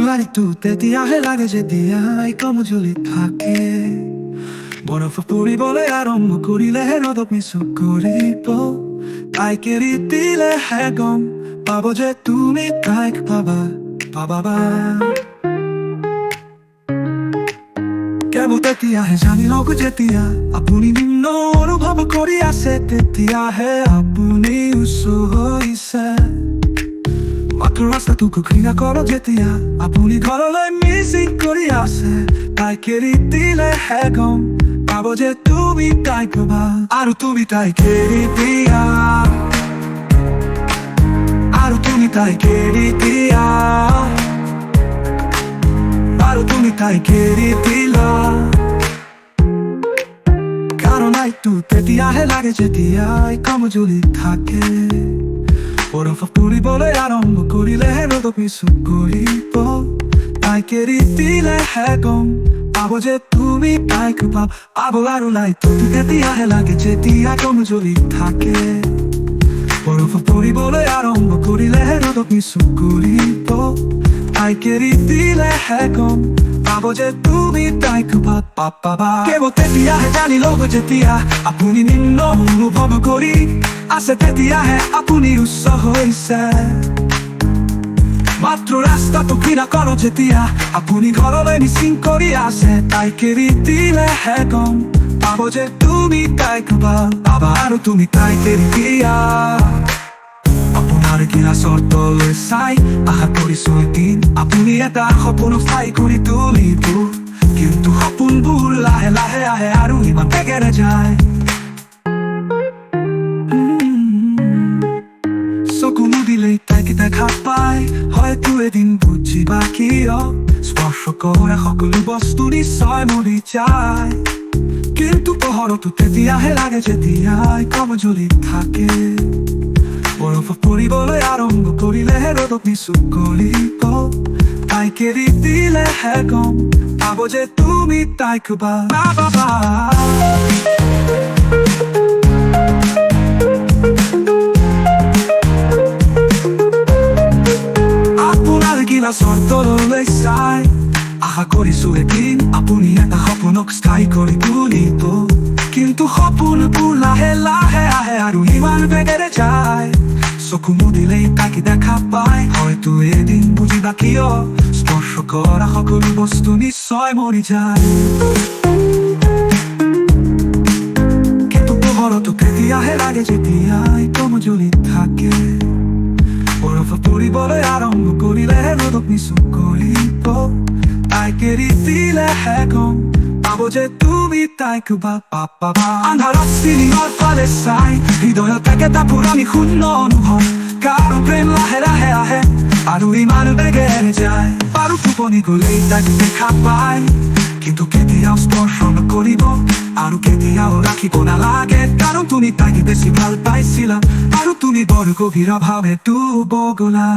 লাইটটো তেতিয়াহে লাগে যেতিয়া কমজুৰি থাকে বৰফ পৰিবলৈ আৰম্ভ কৰিলেহে ৰ'দক মিছ কৰিব তাইক এৰি দিলেহে গম পাব যে তুমি তাইক পাবা কেৱল তেতিয়াহে জানি লওক যেতিয়া আপুনি নিম্ন অনুভৱ কৰি আছে তেতিয়াহে আপুনি উচ্চ হৈছে মাত্ৰ ৰাস্তাটোক ঘৃণা কৰক যেতিয়া আপুনি ঘৰলৈ মিচিং কৰি আছে তাইক এৰি দিলেহে গম পাব যে তুমি তাইক পাবা আৰু তুমি তাইক এৰি দিয়া আৰু তুমি তাইক এৰি দিয়া আৰু তুমি তাইক এৰি দিলা কাৰণ লাইটটো তেতিয়াহে লাগে যেতিয়া কমজুৰি থাকে বৰফ পৰিবলৈ আৰম্ভ কৰিলেহে ৰ'দক মিছ কৰিব তাইক এৰি দিলেহে গম পাব যে তুমি তাইক পাব আৰু লাইটটো তেতিয়াহে লাগে যেতিয়া কমজুৰি থাকে বৰফ পৰিবলৈ আৰম্ভ কৰিলেহে ৰ'দক মিছ কৰিব তাইক এৰি দিলেহে গম পাব যে তুমি তাইক পাবা কেৱল তেতিয়াহে জানি ল'ব যেতিয়া আপুনি নিম্ন অনুভৱ কৰি আছে তেতিয়াহে আপুনি উচ্চ হৈছে মাত্ৰ ৰাস্তাটো ঘৃণা কৰক যেতিয়া আপুনি ঘৰলৈ মিচিং কৰি আছে তাইক এৰি দিলেহে গম পাব যে তুমি তাইক পাবা আৰু তুমি তাইক এৰি দিয়া আপোনাৰ গিলাচৰ তললৈ চাই আশা কৰিছো এদিন আপুনি এটা সপোন স্থায়ী কৰি তুলিব কিন্তু সপোনবোৰ লাহে লাহে আহে আৰু ইমান বেগেৰে যায় চকু মুদিলেই তাইক দেখা পাই হয়তো এদিন বুজিবা কিয় স্পৰ্শ কৰা সকলো বস্তু নিশ্চয় মৰি যায় কিন্তু পোহৰটো তেতিয়াহে লাগে যেতিয়া কমজুৰি থাকে বৰফ পৰিবলৈ আৰম্ভ কৰিলেহে ৰ'দক মিছ কৰিব তাইক এৰি দিলেহে গম পাব যে তুমি তাইক পাবা আপোনাৰ গিলাচৰ তললৈ চাই আশা কৰিছো এদিন আপুনি এটা সপোনক স্থায়ী কৰি তুলিব কিন্তু সপোনবোৰ লাহে লাহে আহে আৰু ইমান বেগেৰে যায় চকু মুদিলেই তাইক দেখা পাই হয়তো এদিন বুজিবা কিয় স্পৰ্শ কৰা সকলো বস্তু নিশ্চয় মৰি যায় কিন্তু পোহৰটো তেতিয়াহে লাগে যেতিয়া কমজুৰি থাকে বৰফ পৰিবলৈ আৰম্ভ কৰিলেহে ৰ'দক মিছ কৰিব তাইক এৰি দিলেহে গম পাব যে তুমি তাইক পাবা আন্ধাৰত চিলিঙৰ ফালে চাই হৃদয়ত এটা পুৰণি শূন্য অনুভৱ কাৰণ প্ৰেম লাহে লাহে আহে আৰু ইমান বেগেৰে যায় বাৰু টোপনি গ'লেই তাইক দেখা পাই কিন্তু কেতিয়াও স্পৰ্শ নকৰিব আৰু কেতিয়াও ৰাখিব নালাগে কাৰণ তুমি তাইক বেছি ভাল পাইছিলা আৰু তুমি বৰ গভীৰভাৱে ডুব গ'লা